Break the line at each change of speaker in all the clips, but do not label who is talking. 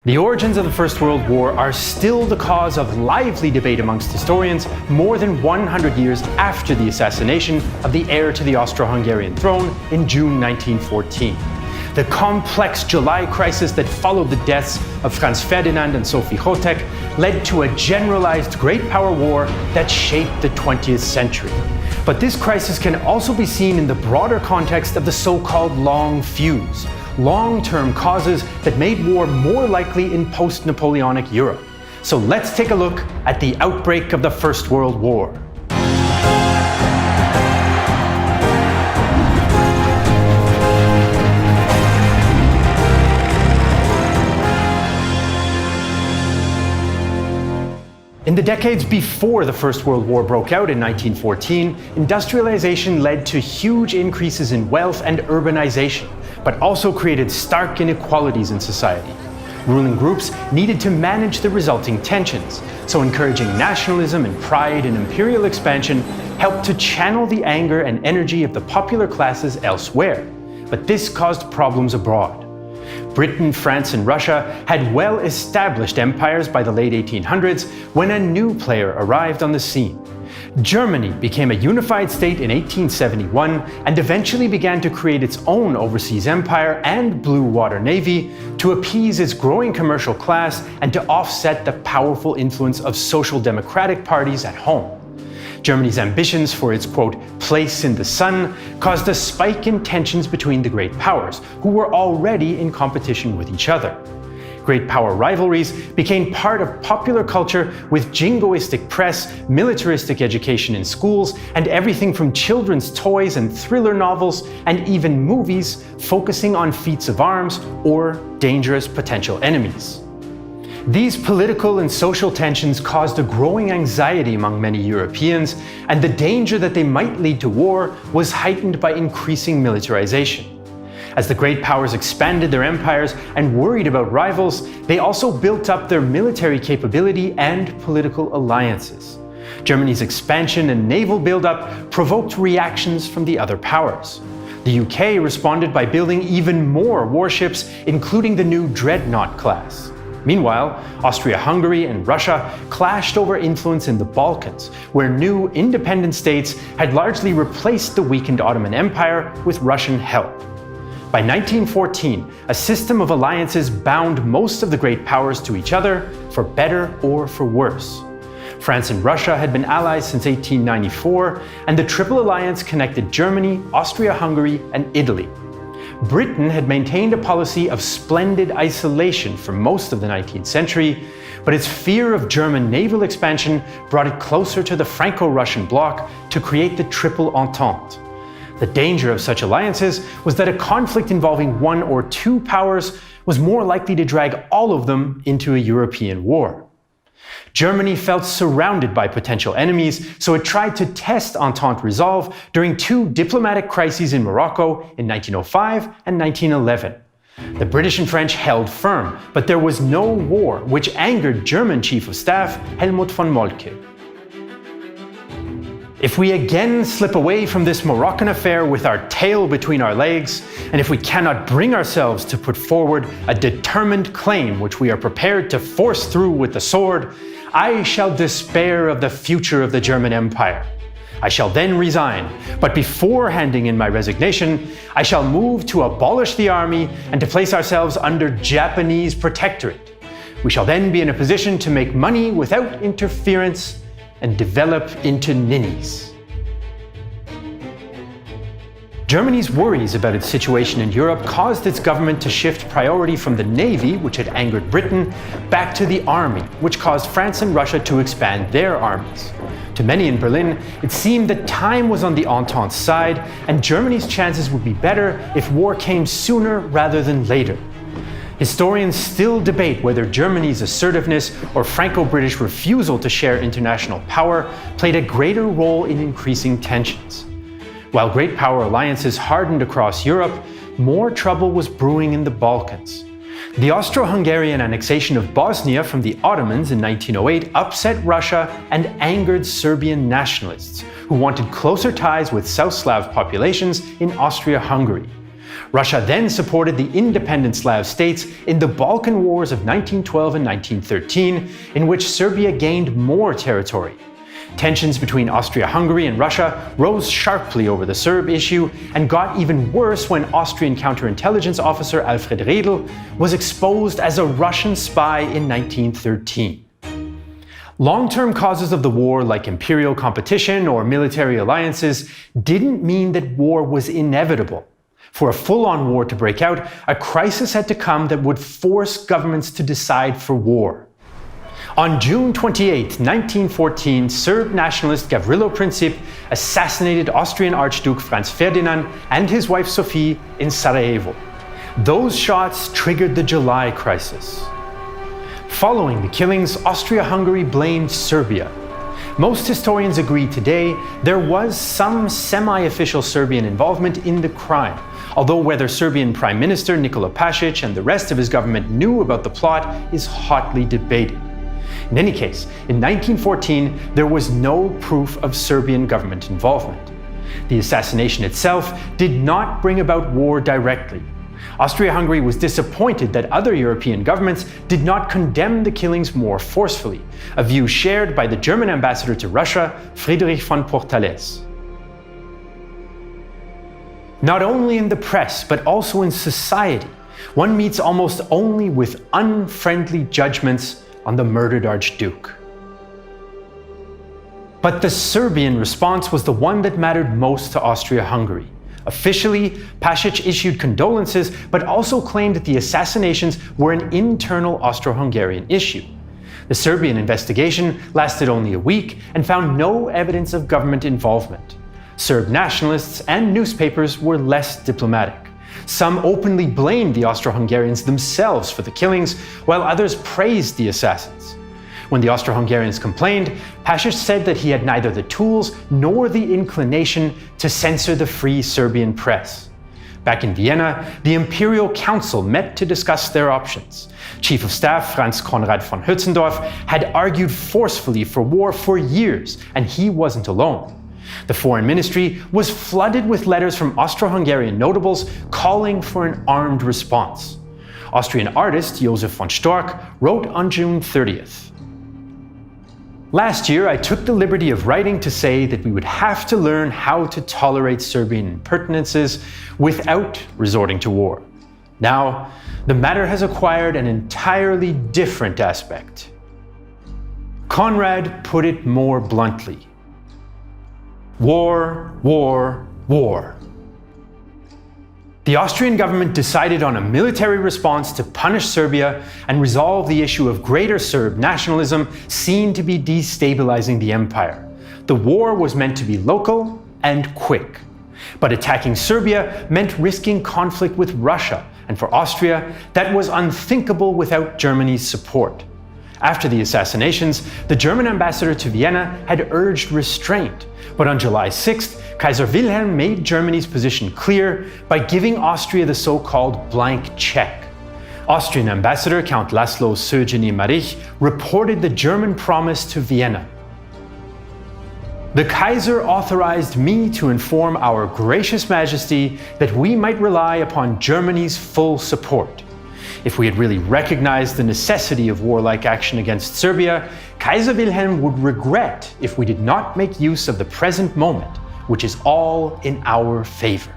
The origins of the First World War are still the cause of lively debate amongst historians more than 100 years after the assassination of the heir to the Austro-Hungarian throne in June 1914. The complex July crisis that followed the deaths of Franz Ferdinand and Sophie Chotek led to a generalized great power war that shaped the 20th century. But this crisis can also be seen in the broader context of the so-called long fuse, long-term causes that made war more likely in post-Napoleonic Europe. So let's take a look at the outbreak of the First World War. In the decades before the First World War broke out in 1914, industrialization led to huge increases in wealth and urbanization, but also created stark inequalities in society. Ruling groups needed to manage the resulting tensions, so encouraging nationalism and pride in imperial expansion helped to channel the anger and energy of the popular classes elsewhere. But this caused problems abroad. Britain, France, and Russia had well-established empires by the late 1800s when a new player arrived on the scene. Germany became a unified state in 1871 and eventually began to create its own overseas empire and blue water navy to appease its growing commercial class and to offset the powerful influence of social democratic parties at home. Germany's ambitions for its, quote, place in the sun caused a spike in tensions between the great powers, who were already in competition with each other. Great power rivalries became part of popular culture with jingoistic press, militaristic education in schools, and everything from children's toys and thriller novels and even movies focusing on feats of arms or dangerous potential enemies. These political and social tensions caused a growing anxiety among many Europeans, and the danger that they might lead to war was heightened by increasing militarization. As the great powers expanded their empires and worried about rivals, they also built up their military capability and political alliances. Germany's expansion and naval buildup provoked reactions from the other powers. The UK responded by building even more warships, including the new Dreadnought class. Meanwhile, Austria-Hungary and Russia clashed over influence in the Balkans, where new independent states had largely replaced the weakened Ottoman Empire with Russian help. By 1914, a system of alliances bound most of the great powers to each other, for better or for worse. France and Russia had been allies since 1894, and the Triple Alliance connected Germany, Austria-Hungary, and Italy. Britain had maintained a policy of splendid isolation for most of the 19th century, but its fear of German naval expansion brought it closer to the Franco-Russian bloc to create the Triple Entente. The danger of such alliances was that a conflict involving one or two powers was more likely to drag all of them into a European war. Germany felt surrounded by potential enemies, so it tried to test Entente resolve during two diplomatic crises in Morocco in 1905 and 1911. The British and French held firm, but there was no war, which angered German Chief of Staff Helmut von Moltke. If we again slip away from this Moroccan affair with our tail between our legs, and if we cannot bring ourselves to put forward a determined claim which we are prepared to force through with the sword, I shall despair of the future of the German Empire. I shall then resign, but before handing in my resignation, I shall move to abolish the army and to place ourselves under Japanese protectorate. We shall then be in a position to make money without interference and develop into ninnies. Germany's worries about its situation in Europe caused its government to shift priority from the navy, which had angered Britain, back to the army, which caused France and Russia to expand their armies. To many in Berlin, it seemed that time was on the Entente's side, and Germany's chances would be better if war came sooner rather than later. Historians still debate whether Germany's assertiveness or Franco-British refusal to share international power played a greater role in increasing tensions. While great power alliances hardened across Europe, more trouble was brewing in the Balkans. The Austro-Hungarian annexation of Bosnia from the Ottomans in 1908 upset Russia and angered Serbian nationalists, who wanted closer ties with South Slav populations in Austria-Hungary. Russia then supported the independent Slav states in the Balkan Wars of 1912 and 1913, in which Serbia gained more territory. Tensions between Austria-Hungary and Russia rose sharply over the Serb issue and got even worse when Austrian counterintelligence officer Alfred Riedl was exposed as a Russian spy in 1913. Long-term causes of the war, like imperial competition or military alliances, didn't mean that war was inevitable. For a full-on war to break out, a crisis had to come that would force governments to decide for war. On June 28, 1914, Serb nationalist Gavrilo Princip assassinated Austrian Archduke Franz Ferdinand and his wife Sophie in Sarajevo. Those shots triggered the July Crisis. Following the killings, Austria-Hungary blamed Serbia. Most historians agree today there was some semi-official Serbian involvement in the crime, although whether Serbian Prime Minister Nikola Pasic and the rest of his government knew about the plot is hotly debated. In any case, in 1914, there was no proof of Serbian government involvement. The assassination itself did not bring about war directly. Austria-Hungary was disappointed that other European governments did not condemn the killings more forcefully, a view shared by the German ambassador to Russia, Friedrich von Portales. Not only in the press, but also in society, one meets almost only with unfriendly judgments on the murdered Archduke. But the Serbian response was the one that mattered most to Austria-Hungary. Officially, Pasic issued condolences, but also claimed that the assassinations were an internal Austro-Hungarian issue. The Serbian investigation lasted only a week and found no evidence of government involvement. Serb nationalists and newspapers were less diplomatic. Some openly blamed the Austro-Hungarians themselves for the killings, while others praised the assassins. When the Austro-Hungarians complained, Pasic said that he had neither the tools nor the inclination to censor the free Serbian press. Back in Vienna, the Imperial Council met to discuss their options. Chief of Staff Franz Konrad von Hötzendorf had argued forcefully for war for years, and he wasn't alone. The Foreign Ministry was flooded with letters from Austro-Hungarian notables calling for an armed response. Austrian artist Josef von Storck wrote on June 30th. Last year, I took the liberty of writing to say that we would have to learn how to tolerate Serbian impertinences without resorting to war. Now, the matter has acquired an entirely different aspect. Konrad put it more bluntly. War, war, war. The Austrian government decided on a military response to punish Serbia and resolve the issue of greater Serb nationalism seen to be destabilizing the empire. The war was meant to be local and quick. But attacking Serbia meant risking conflict with Russia, and for Austria, that was unthinkable without Germany's support. After the assassinations, the German ambassador to Vienna had urged restraint, but on July 6th, Kaiser Wilhelm made Germany's position clear by giving Austria the so-called blank check. Austrian ambassador Count Laszlo Szögyeni Marich reported the German promise to Vienna. The Kaiser authorized me to inform our gracious Majesty that we might rely upon Germany's full support. If we had really recognized the necessity of warlike action against Serbia, Kaiser Wilhelm would regret if we did not make use of the present moment, which is all in our favor.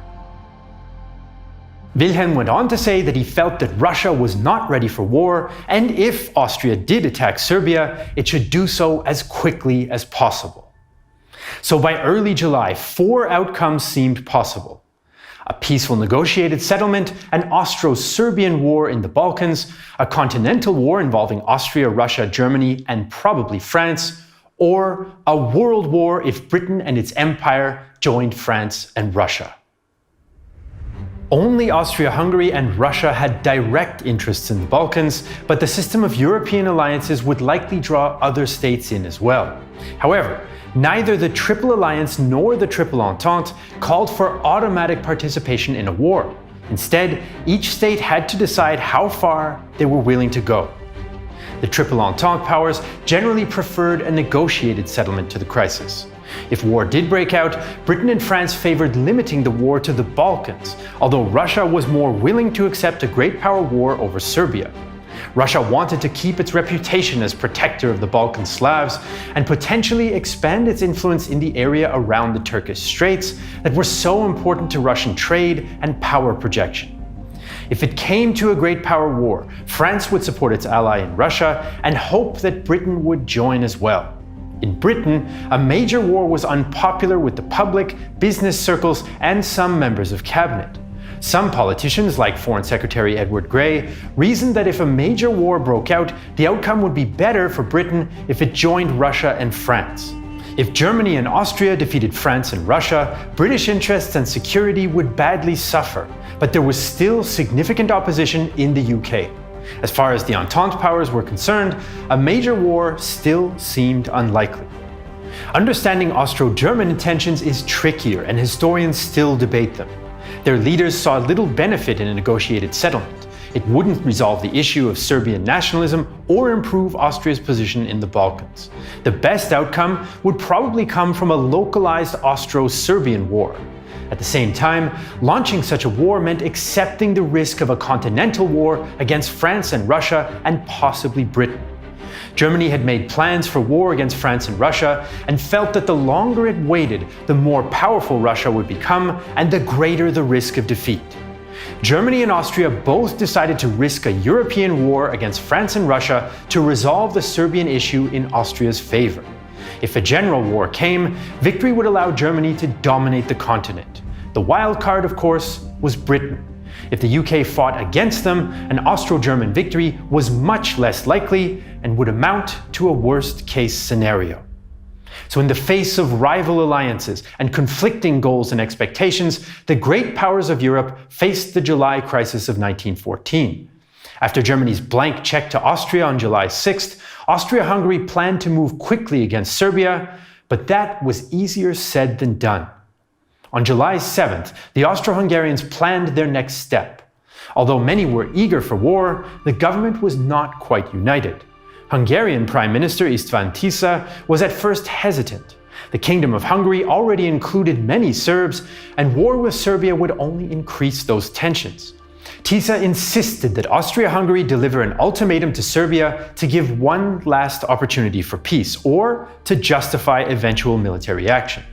Wilhelm went on to say that he felt that Russia was not ready for war, and if Austria did attack Serbia, it should do so as quickly as possible. So by early July, 4 outcomes seemed possible. A peaceful negotiated settlement, an Austro-Serbian war in the Balkans, a continental war involving Austria, Russia, Germany, and probably France, or a world war if Britain and its empire joined France and Russia. Only Austria-Hungary and Russia had direct interests in the Balkans, but the system of European alliances would likely draw other states in as well. However, neither the Triple Alliance nor the Triple Entente called for automatic participation in a war. Instead, each state had to decide how far they were willing to go. The Triple Entente powers generally preferred a negotiated settlement to the crisis. If war did break out, Britain and France favored limiting the war to the Balkans, although Russia was more willing to accept a great power war over Serbia. Russia wanted to keep its reputation as protector of the Balkan Slavs and potentially expand its influence in the area around the Turkish Straits that were so important to Russian trade and power projection. If it came to a great power war, France would support its ally in Russia and hope that Britain would join as well. In Britain, a major war was unpopular with the public, business circles, and some members of cabinet. Some politicians, like Foreign Secretary Edward Grey, reasoned that if a major war broke out, the outcome would be better for Britain if it joined Russia and France. If Germany and Austria defeated France and Russia, British interests and security would badly suffer, but there was still significant opposition in the UK. As far as the Entente powers were concerned, a major war still seemed unlikely. Understanding Austro-German intentions is trickier, and historians still debate them. Their leaders saw little benefit in a negotiated settlement. It wouldn't resolve the issue of Serbian nationalism or improve Austria's position in the Balkans. The best outcome would probably come from a localized Austro-Serbian war. At the same time, launching such a war meant accepting the risk of a continental war against France and Russia and possibly Britain. Germany had made plans for war against France and Russia and felt that the longer it waited, the more powerful Russia would become and the greater the risk of defeat. Germany and Austria both decided to risk a European war against France and Russia to resolve the Serbian issue in Austria's favor. If a general war came, victory would allow Germany to dominate the continent. The wild card, of course, was Britain. If the UK fought against them, an Austro-German victory was much less likely and would amount to a worst-case scenario. So in the face of rival alliances and conflicting goals and expectations, the great powers of Europe faced the July crisis of 1914. After Germany's blank check to Austria on July 6th, Austria-Hungary planned to move quickly against Serbia, but that was easier said than done. On July 7th, the Austro-Hungarians planned their next step. Although many were eager for war, the government was not quite united. Hungarian Prime Minister István Tisza was at first hesitant. The Kingdom of Hungary already included many Serbs, and war with Serbia would only increase those tensions. Tisza insisted that Austria-Hungary deliver an ultimatum to Serbia to give one last opportunity for peace, or to justify eventual military action.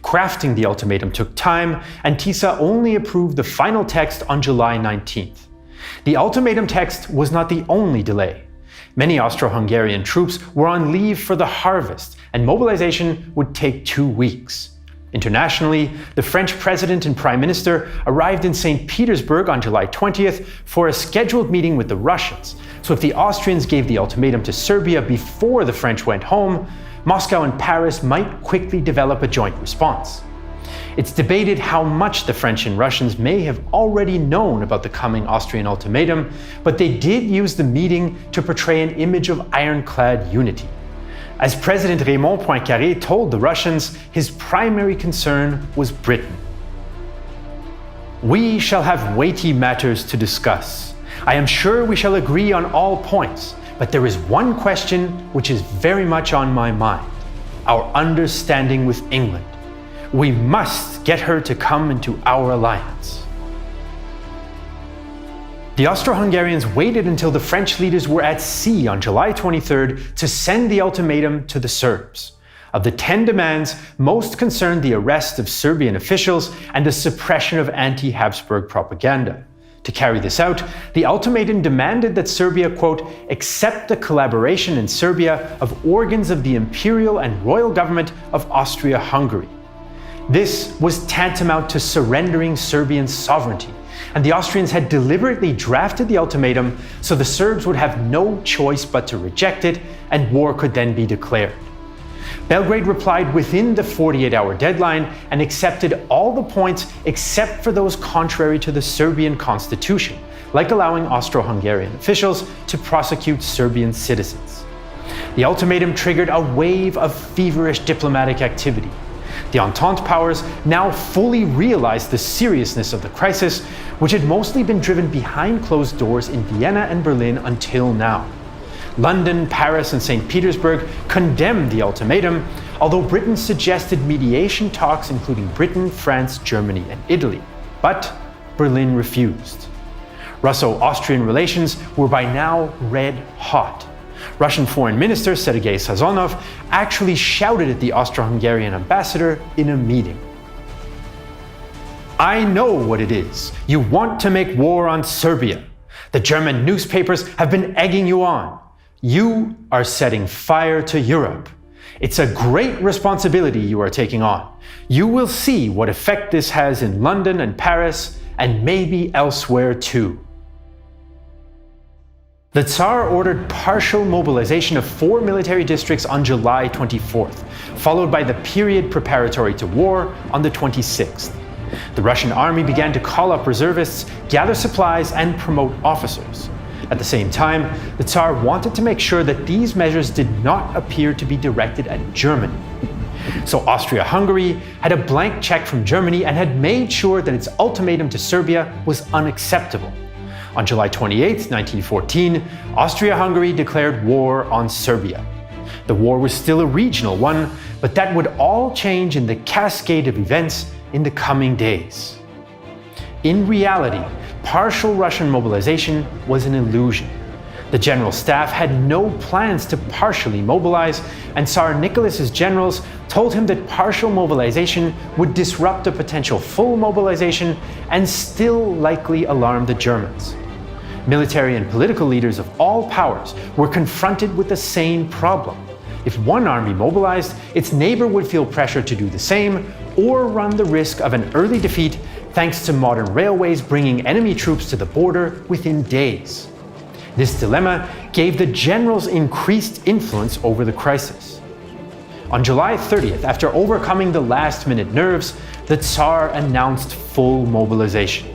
Crafting the ultimatum took time, and Tisza only approved the final text on July 19th. The ultimatum text was not the only delay. Many Austro-Hungarian troops were on leave for the harvest, and mobilization would take 2 weeks. Internationally, the French President and Prime Minister arrived in St. Petersburg on July 20th for a scheduled meeting with the Russians. So if the Austrians gave the ultimatum to Serbia before the French went home, Moscow and Paris might quickly develop a joint response. It's debated how much the French and Russians may have already known about the coming Austrian ultimatum, but they did use the meeting to portray an image of ironclad unity. As President Raymond Poincaré told the Russians, his primary concern was Britain. "We shall have weighty matters to discuss. I am sure we shall agree on all points, but there is one question which is very much on my mind: our understanding with England. We must get her to come into our alliance." The Austro-Hungarians waited until the French leaders were at sea on July 23rd to send the ultimatum to the Serbs. Of the 10 demands, most concerned the arrest of Serbian officials and the suppression of anti-Habsburg propaganda. To carry this out, the ultimatum demanded that Serbia, quote, accept the collaboration in Serbia of organs of the imperial and royal government of Austria-Hungary. This was tantamount to surrendering Serbian sovereignty, and the Austrians had deliberately drafted the ultimatum so the Serbs would have no choice but to reject it, and war could then be declared. Belgrade replied within the 48-hour deadline and accepted all the points except for those contrary to the Serbian constitution, like allowing Austro-Hungarian officials to prosecute Serbian citizens. The ultimatum triggered a wave of feverish diplomatic activity. The Entente powers now fully realized the seriousness of the crisis, which had mostly been driven behind closed doors in Vienna and Berlin until now. London, Paris, and St. Petersburg condemned the ultimatum, although Britain suggested mediation talks including Britain, France, Germany, and Italy. But Berlin refused. Russo-Austrian relations were by now red hot. Russian Foreign Minister Sergei Sazonov actually shouted at the Austro-Hungarian ambassador in a meeting. "I know what it is. You want to make war on Serbia. The German newspapers have been egging you on. You are setting fire to Europe. It's a great responsibility you are taking on. You will see what effect this has in London and Paris, and maybe elsewhere too." The Tsar ordered partial mobilization of 4 military districts on July 24th, followed by the period preparatory to war on the 26th. The Russian army began to call up reservists, gather supplies, and promote officers. At the same time, the Tsar wanted to make sure that these measures did not appear to be directed at Germany. So Austria-Hungary had a blank check from Germany and had made sure that its ultimatum to Serbia was unacceptable. On July 28, 1914, Austria-Hungary declared war on Serbia. The war was still a regional one, but that would all change in the cascade of events in the coming days. In reality, partial Russian mobilization was an illusion. The General Staff had no plans to partially mobilize, and Tsar Nicholas's generals told him that partial mobilization would disrupt a potential full mobilization and still likely alarm the Germans. Military and political leaders of all powers were confronted with the same problem. If one army mobilized, its neighbor would feel pressure to do the same or run the risk of an early defeat thanks to modern railways bringing enemy troops to the border within days. This dilemma gave the generals increased influence over the crisis. On July 30th, after overcoming the last-minute nerves, the Tsar announced full mobilization.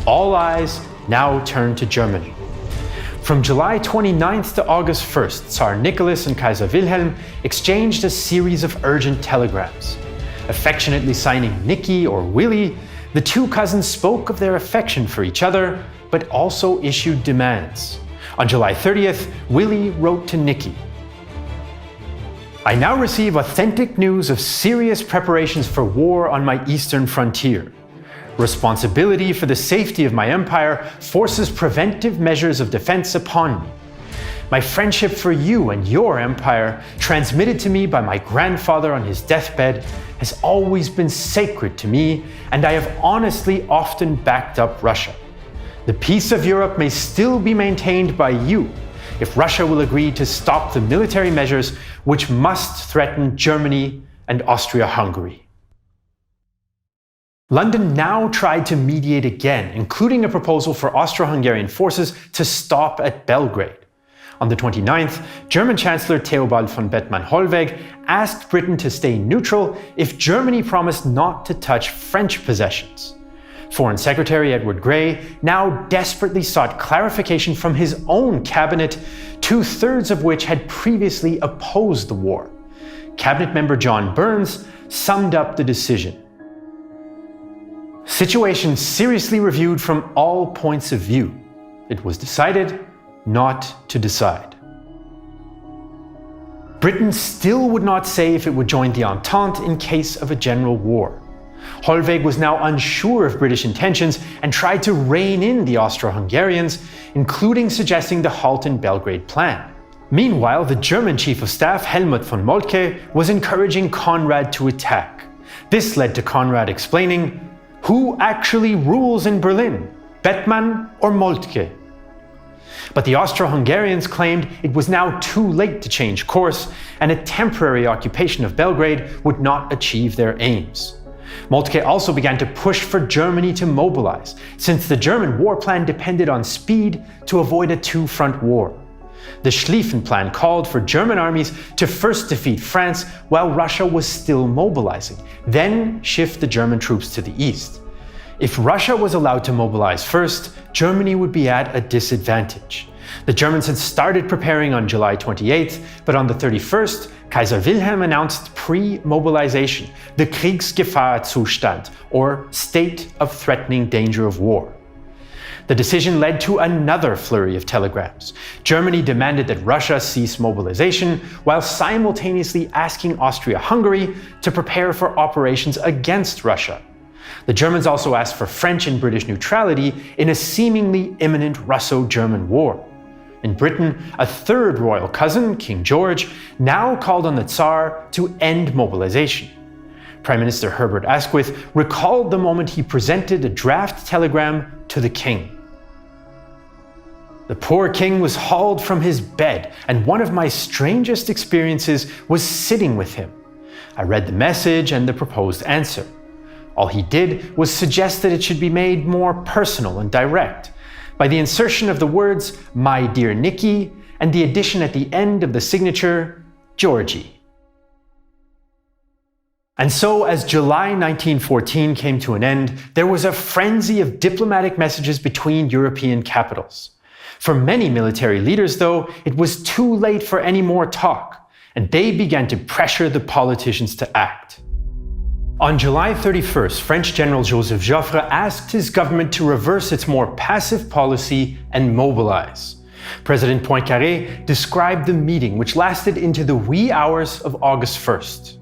All eyes now turned to Germany. From July 29th to August 1st, Tsar Nicholas and Kaiser Wilhelm exchanged a series of urgent telegrams. Affectionately signing Nicky or Willy, the two cousins spoke of their affection for each other, but also issued demands. On July 30th, Willy wrote to Nicky, "I now receive authentic news of serious preparations for war on my eastern frontier. Responsibility for the safety of my empire forces preventive measures of defense upon me. My friendship for you and your empire, transmitted to me by my grandfather on his deathbed, has always been sacred to me, and I have honestly often backed up Russia. The peace of Europe may still be maintained by you if Russia will agree to stop the military measures which must threaten Germany and Austria-Hungary." London now tried to mediate again, including a proposal for Austro-Hungarian forces to stop at Belgrade. On the 29th, German Chancellor Theobald von Bethmann-Hollweg asked Britain to stay neutral if Germany promised not to touch French possessions. Foreign Secretary Edward Grey now desperately sought clarification from his own cabinet, 2/3 of which had previously opposed the war. Cabinet member John Burns summed up the decision. "Situation seriously reviewed from all points of view. It was decided not to decide." Britain still would not say if it would join the Entente in case of a general war. Hollweg was now unsure of British intentions and tried to rein in the Austro-Hungarians, including suggesting the Halt in Belgrade plan. Meanwhile, the German Chief of Staff Helmut von Moltke was encouraging Conrad to attack. This led to Conrad explaining, "Who actually rules in Berlin, Bethmann or Moltke?" But the Austro-Hungarians claimed it was now too late to change course, and a temporary occupation of Belgrade would not achieve their aims. Moltke also began to push for Germany to mobilize, since the German war plan depended on speed to avoid a two-front war. The Schlieffen Plan called for German armies to first defeat France while Russia was still mobilizing, then shift the German troops to the east. If Russia was allowed to mobilize first, Germany would be at a disadvantage. The Germans had started preparing on July 28th, but on the 31st, Kaiser Wilhelm announced pre-mobilization, the Kriegsgefahrzustand, or state of threatening danger of war. The decision led to another flurry of telegrams. Germany demanded that Russia cease mobilization, while simultaneously asking Austria-Hungary to prepare for operations against Russia. The Germans also asked for French and British neutrality in a seemingly imminent Russo-German war. In Britain, a third royal cousin, King George, now called on the Tsar to end mobilization. Prime Minister Herbert Asquith recalled the moment he presented a draft telegram to the king. The poor king was hauled from his bed, and one of my strangest experiences was sitting with him. I read the message and the proposed answer. All he did was suggest that it should be made more personal and direct, by the insertion of the words, "My dear Nicky," and the addition at the end of the signature, "Georgie." And so, as July 1914 came to an end, there was a frenzy of diplomatic messages between European capitals. For many military leaders, though, it was too late for any more talk, and they began to pressure the politicians to act. On July 31st, French General Joseph Joffre asked his government to reverse its more passive policy and mobilize. President Poincaré described the meeting, which lasted into the wee hours of August 1st.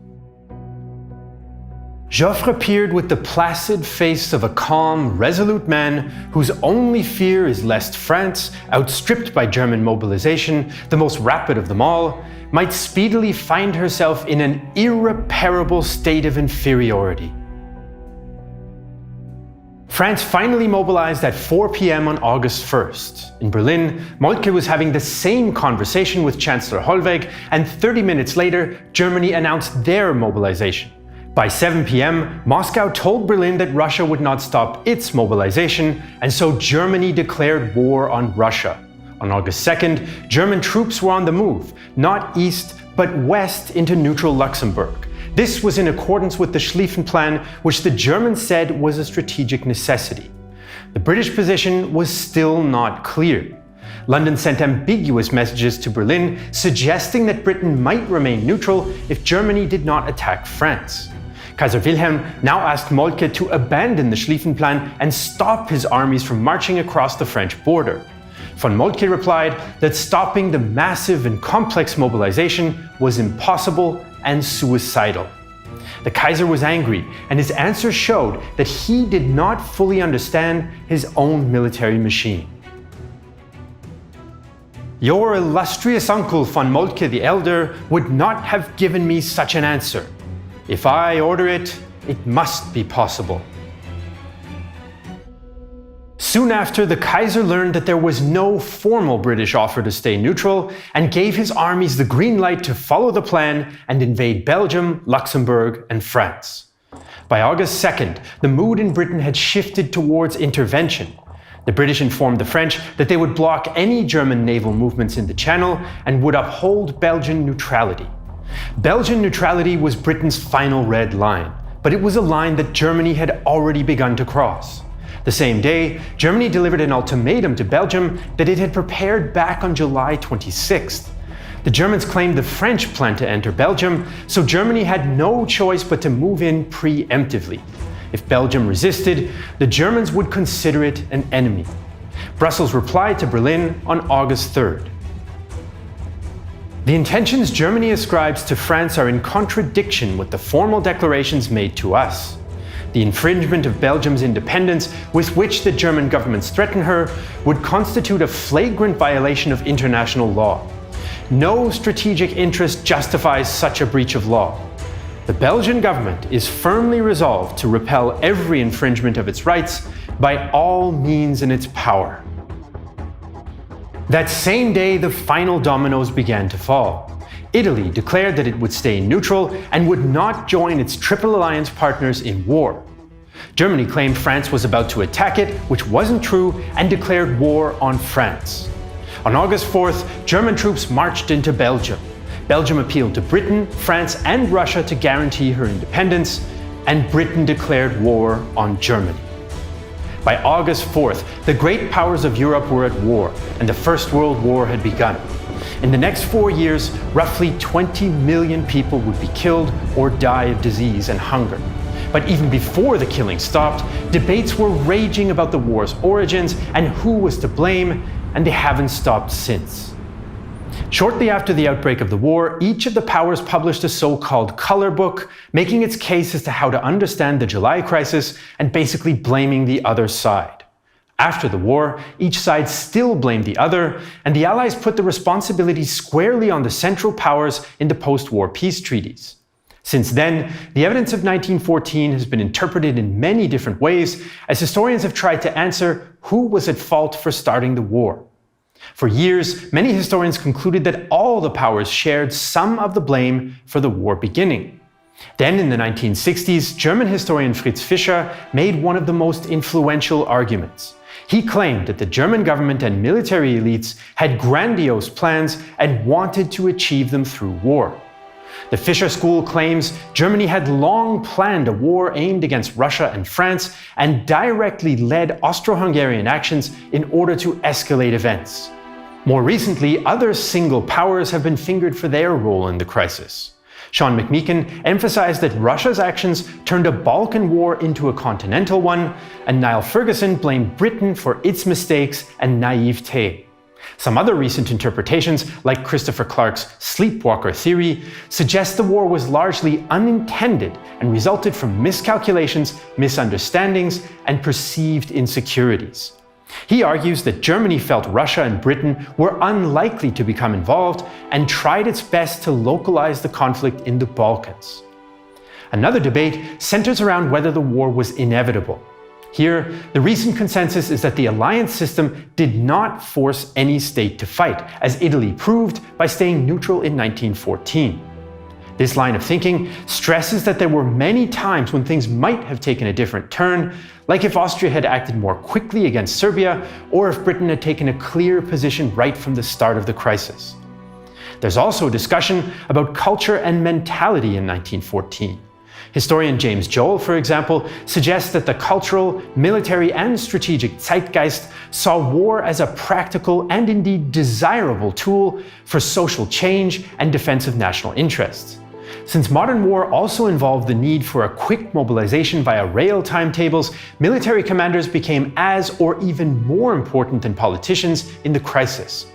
Joffre appeared with the placid face of a calm, resolute man whose only fear is lest France, outstripped by German mobilization, the most rapid of them all, might speedily find herself in an irreparable state of inferiority. France finally mobilized at 4 p.m. on August 1st. In Berlin, Moltke was having the same conversation with Chancellor Hollweg, and 30 minutes later, Germany announced their mobilization. By 7 p.m., Moscow told Berlin that Russia would not stop its mobilization, and so Germany declared war on Russia. On August 2nd, German troops were on the move, not east, but west into neutral Luxembourg. This was in accordance with the Schlieffen Plan, which the Germans said was a strategic necessity. The British position was still not clear. London sent ambiguous messages to Berlin, suggesting that Britain might remain neutral if Germany did not attack France. Kaiser Wilhelm now asked Moltke to abandon the Schlieffen Plan and stop his armies from marching across the French border. Von Moltke replied that stopping the massive and complex mobilization was impossible and suicidal. The Kaiser was angry, and his answer showed that he did not fully understand his own military machine. Your illustrious uncle von Moltke the Elder would not have given me such an answer. If I order it, it must be possible. Soon after, the Kaiser learned that there was no formal British offer to stay neutral and gave his armies the green light to follow the plan and invade Belgium, Luxembourg, and France. By August 2nd, the mood in Britain had shifted towards intervention. The British informed the French that they would block any German naval movements in the Channel and would uphold Belgian neutrality. Belgian neutrality was Britain's final red line, but it was a line that Germany had already begun to cross. The same day, Germany delivered an ultimatum to Belgium that it had prepared back on July 26th. The Germans claimed the French planned to enter Belgium, so Germany had no choice but to move in preemptively. If Belgium resisted, the Germans would consider it an enemy. Brussels replied to Berlin on August 3rd. The intentions Germany ascribes to France are in contradiction with the formal declarations made to us. The infringement of Belgium's independence, with which the German governments threaten her, would constitute a flagrant violation of international law. No strategic interest justifies such a breach of law. The Belgian government is firmly resolved to repel every infringement of its rights by all means in its power. That same day, the final dominoes began to fall. Italy declared that it would stay neutral and would not join its Triple Alliance partners in war. Germany claimed France was about to attack it, which wasn't true, and declared war on France. On August 4th, German troops marched into Belgium. Belgium appealed to Britain, France, and Russia to guarantee her independence, and Britain declared war on Germany. By August 4th, the great powers of Europe were at war, and the First World War had begun. In the next 4 years, roughly 20 million people would be killed or die of disease and hunger. But even before the killing stopped, debates were raging about the war's origins and who was to blame, and they haven't stopped since. Shortly after the outbreak of the war, each of the powers published a so-called color book, making its case as to how to understand the July crisis and basically blaming the other side. After the war, each side still blamed the other, and the Allies put the responsibility squarely on the Central Powers in the post-war peace treaties. Since then, the evidence of 1914 has been interpreted in many different ways as historians have tried to answer who was at fault for starting the war. For years, many historians concluded that all the powers shared some of the blame for the war beginning. Then, in the 1960s, German historian Fritz Fischer made one of the most influential arguments. He claimed that the German government and military elites had grandiose plans and wanted to achieve them through war. The Fischer School claims Germany had long planned a war aimed against Russia and France and directly led Austro-Hungarian actions in order to escalate events. More recently, other single powers have been fingered for their role in the crisis. Sean McMeekin emphasized that Russia's actions turned a Balkan war into a continental one, and Niall Ferguson blamed Britain for its mistakes and naivete. Some other recent interpretations, like Christopher Clark's sleepwalker theory, suggest the war was largely unintended and resulted from miscalculations, misunderstandings, and perceived insecurities. He argues that Germany felt Russia and Britain were unlikely to become involved and tried its best to localize the conflict in the Balkans. Another debate centers around whether the war was inevitable. Here, the recent consensus is that the alliance system did not force any state to fight, as Italy proved by staying neutral in 1914. This line of thinking stresses that there were many times when things might have taken a different turn, like if Austria had acted more quickly against Serbia, or if Britain had taken a clear position right from the start of the crisis. There's also a discussion about culture and mentality in 1914. Historian James Joel, for example, suggests that the cultural, military, and strategic zeitgeist saw war as a practical and indeed desirable tool for social change and defense of national interests. Since modern war also involved the need for a quick mobilization via rail timetables, military commanders became as or even more important than politicians in the crisis.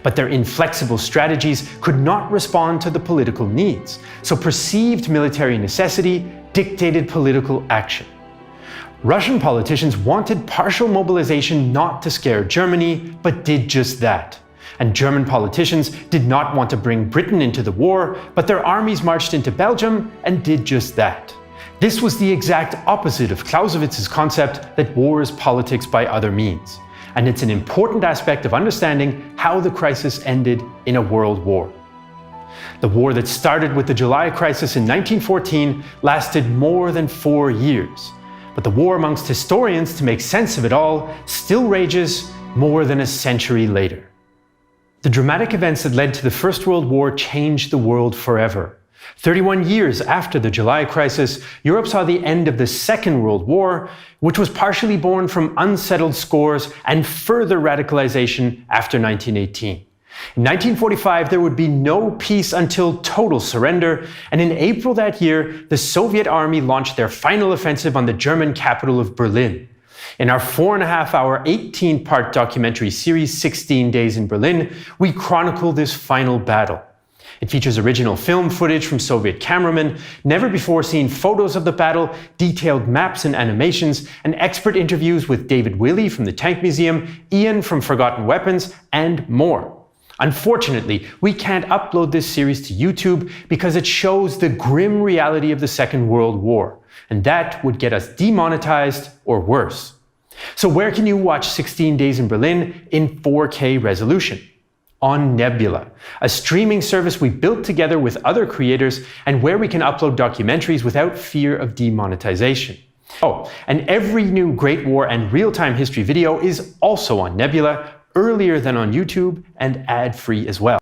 But their inflexible strategies could not respond to the political needs, so perceived military necessity dictated political action. Russian politicians wanted partial mobilization not to scare Germany, but did just that. And German politicians did not want to bring Britain into the war, but their armies marched into Belgium and did just that. This was the exact opposite of Clausewitz's concept that war is politics by other means. And it's an important aspect of understanding how the crisis ended in a world war. The war that started with the July crisis in 1914 lasted more than 4 years. But the war amongst historians to make sense of it all still rages more than a century later. The dramatic events that led to the First World War changed the world forever. 31 years after the July crisis, Europe saw the end of the Second World War, which was partially born from unsettled scores and further radicalization after 1918. In 1945, there would be no peace until total surrender, and in April that year, the Soviet army launched their final offensive on the German capital of Berlin. In our 4.5-hour, 18-part documentary series, 16 Days in Berlin, we chronicle this final battle. It features original film footage from Soviet cameramen, never-before-seen photos of the battle, detailed maps and animations, and expert interviews with David Willey from the Tank Museum, Ian from Forgotten Weapons, and more. Unfortunately, we can't upload this series to YouTube because it shows the grim reality of the Second World War, and that would get us demonetized or worse. So where can you watch 16 Days in Berlin in 4K resolution? On Nebula, a streaming service we built together with other creators and where we can upload documentaries without fear of demonetization. Oh, and every new Great War and real-time history video is also on Nebula, earlier than on YouTube and ad-free as well.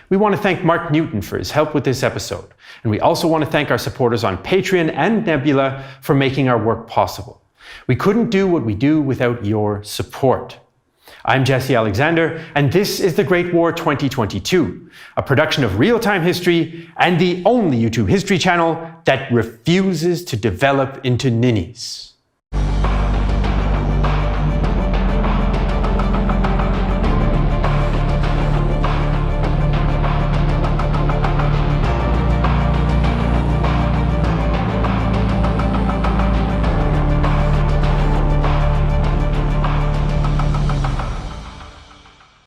We want to thank Mark Newton for his help with this episode, and we also want to thank our supporters on Patreon and Nebula for making our work possible. We couldn't do what we do without your support. I'm Jesse Alexander, and this is The Great War 2022, a production of Real-Time History and the only YouTube history channel that refuses to develop into ninnies.